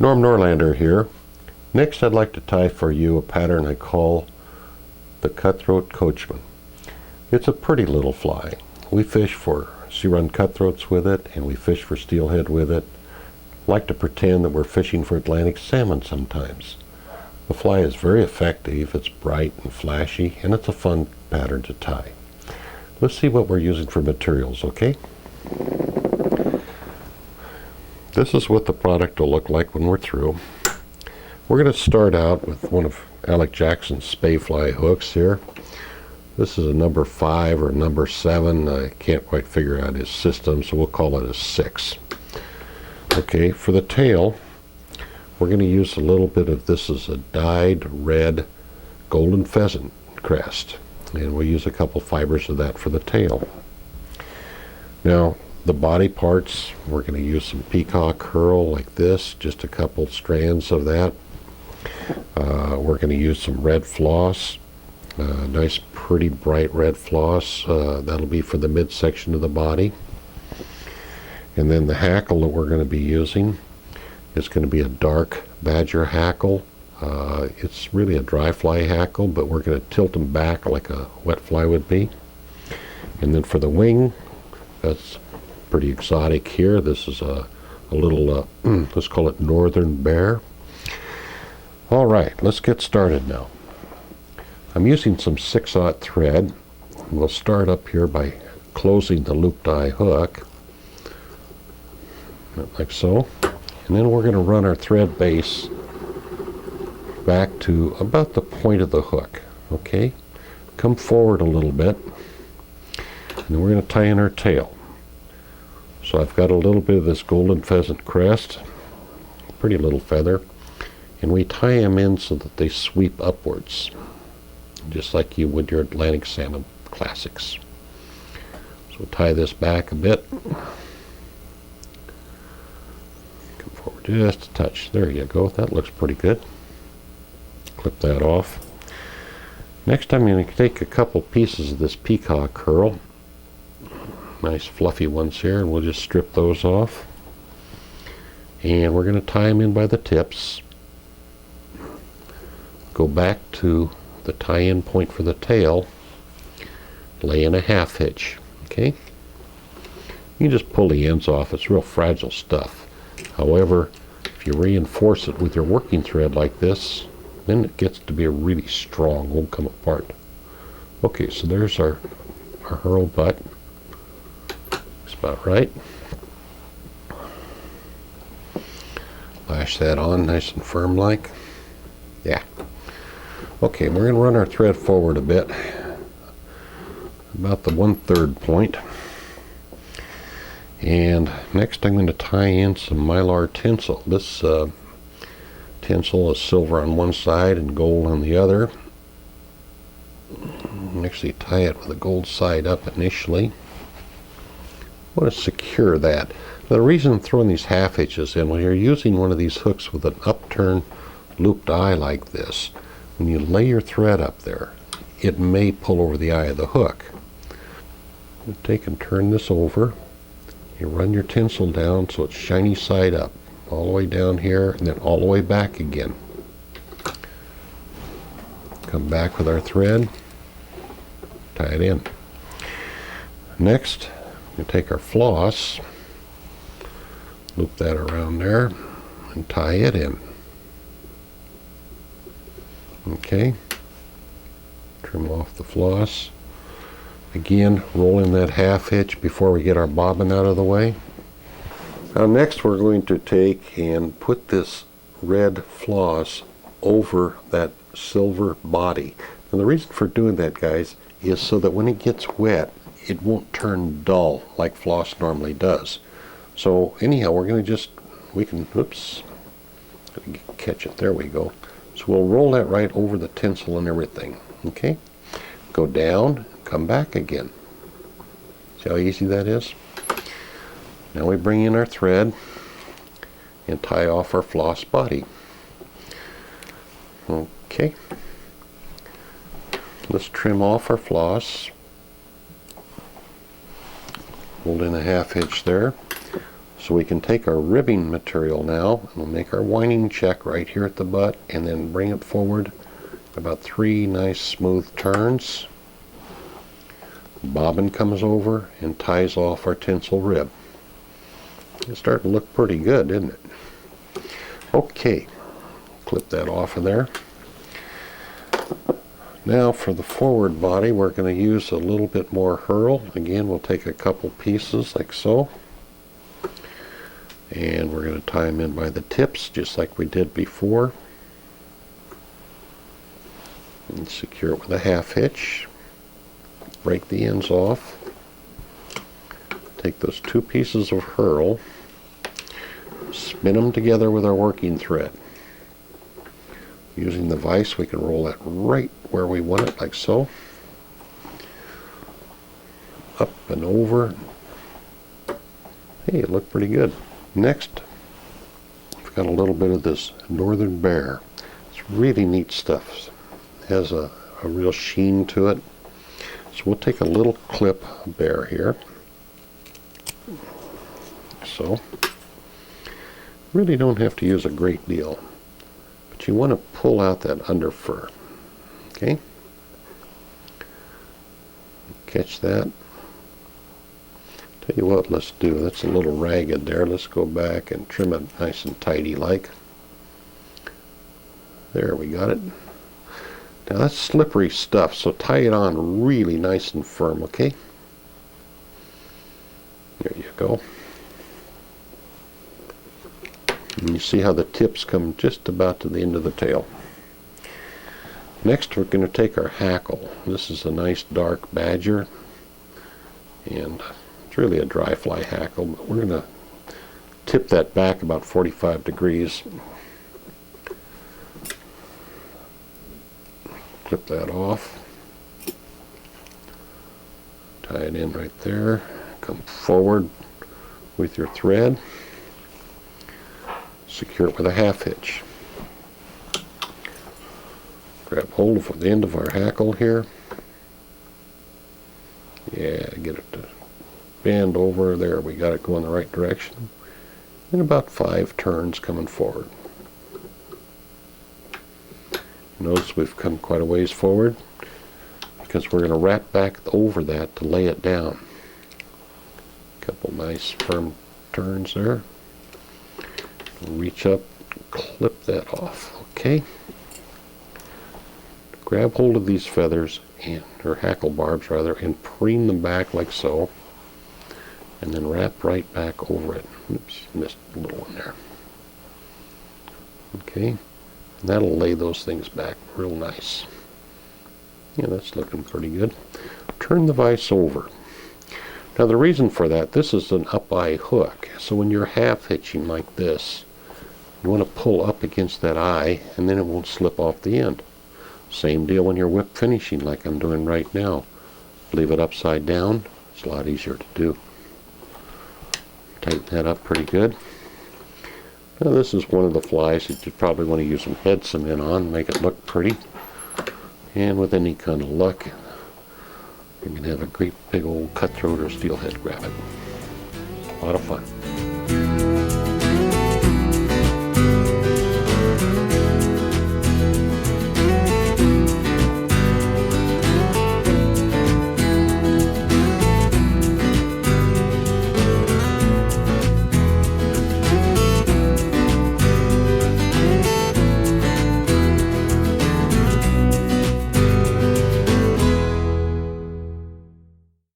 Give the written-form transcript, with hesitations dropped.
Norlander here. Next I'd like to tie for you a pattern I call the Cutthroat Coachman. It's a pretty little fly. We fish for sea run cutthroats with it, and we fish for steelhead with it. Like to pretend that we're fishing for Atlantic salmon sometimes. The fly is very effective, it's bright and flashy, and it's a fun pattern to tie. Let's see what we're using for materials, okay? This is what the product will look like when we're through. We're going to start out with one of Alec Jackson's spay fly hooks here. This is a number 5 or number 7. I can't quite figure out his system, so we'll call it a 6. Okay, for the tail, we're going to use a little bit of, this is a dyed red golden pheasant crest, and we'll use a couple fibers of that for the tail. Now, the body parts, we're going to use some peacock curl like this, just a couple strands of that. We're going to use some red floss, nice pretty bright red floss. That'll be for the midsection of the body. And then the hackle that we're going to be using is going to be a dark badger hackle. It's really a dry fly hackle, but we're going to tilt them back like a wet fly would be. And then for the wing, that's pretty exotic here. This is a little, let's call it northern bear. All right, let's get started now. I'm using some 6/0 thread. We'll start up here by closing the looped eye hook, like so. And then we're going to run our thread base back to about the point of the hook, okay? Come forward a little bit, and then we're going to tie in our tail. So I've got a little bit of this golden pheasant crest, pretty little feather, and we tie them in so that they sweep upwards, just like you would your Atlantic salmon classics. So tie this back a bit. Come forward just a touch. There you go. That looks pretty good. Clip that off. Next I'm going to take a couple pieces of this peacock curl, nice fluffy ones here, and we'll just strip those off. And we're going to tie them in by the tips. Go back to the tie-in point for the tail, lay in a half hitch, okay? You can just pull the ends off. It's real fragile stuff. However, if you reinforce it with your working thread like this, then it gets to be really strong, won't come apart. Okay, so there's our hurl butt. Looks about right. Lash that on nice and firm like. Yeah. Okay, we're going to run our thread forward a bit, about the 1/3 point. And next I'm going to tie in some mylar tinsel. This tinsel is silver on one side and gold on the other. Actually tie it with the gold side up initially. I want to secure that. The reason I'm throwing these half hitches in, when you're using one of these hooks with an upturned looped eye like this, when you lay your thread up there, it may pull over the eye of the hook. You take and turn this over. You run your tinsel down so it's shiny side up, all the way down here, and then all the way back again. Come back with our thread, tie it in. Next, we take our floss, loop that around there, and tie it in. Okay, trim off the floss. Again, roll in that half hitch before we get our bobbin out of the way. Now next we're going to take and put this red floss over that silver body. And the reason for doing that, guys, is so that when it gets wet, it won't turn dull like floss normally does. So anyhow, we're going to just, we can, oops, catch it, there we go. So we'll roll that right over the tinsel and everything, okay? Go down, come back again. See how easy that is? Now we bring in our thread and tie off our floss body. Okay. Let's trim off our floss. Hold in a half hitch there. So we can take our ribbing material now, and we'll make our winding check right here at the butt, and then bring it forward about 3 nice smooth turns. Bobbin comes over and ties off our tinsel rib. It's starting to look pretty good, isn't it? Okay, clip that off of there. Now for the forward body, we're going to use a little bit more herl. Again, we'll take a couple pieces like so. And we're going to tie them in by the tips, just like we did before. And secure it with a half hitch. Break the ends off. Take those 2 pieces of herl, spin them together with our working thread. Using the vise, we can roll that right where we want it, like so. Up and over. Hey, it looked pretty good. Next, we've got a little bit of this Northern Bear. It's really neat stuff. It has a real sheen to it. So we'll take a little clip bear here. So, really don't have to use a great deal, but you want to pull out that under fur. Okay? Catch that. Tell you what, let's do. That's a little ragged there. Let's go back and trim it nice and tidy like. There, we got it. Now that's slippery stuff, so tie it on really nice and firm, okay? There you go. And you see how the tips come just about to the end of the tail. Next, we're going to take our hackle. This is a nice dark badger, and it's really a dry fly hackle, but we're going to tip that back about 45 degrees. Clip that off. Tie it in right there. Come forward with your thread. Secure it with a half hitch. Grab hold of the end of our hackle here. Yeah, get it to bend over. There, we got it going the right direction. And about 5 turns coming forward. Notice we've come quite a ways forward because we're going to wrap back over that to lay it down. Couple nice firm turns there. Reach up, clip that off. Okay. Grab hold of these feathers and or hackle barbs rather, and preen them back like so, and then wrap right back over it. Oops, missed a little one there. Okay, and that'll lay those things back real nice. Yeah, that's looking pretty good. Turn the vise over. Now the reason for that, this is an up-eye hook, so when you're half hitching like this, you want to pull up against that eye, and then it won't slip off the end. Same deal when you're whip finishing like I'm doing right now. Leave it upside down. It's a lot easier to do. Tighten that up pretty good. Now this is one of the flies that you probably want to use some head cement on, make it look pretty. And with any kind of luck, you can have a great big old cutthroat or steelhead rabbit. A lot of fun.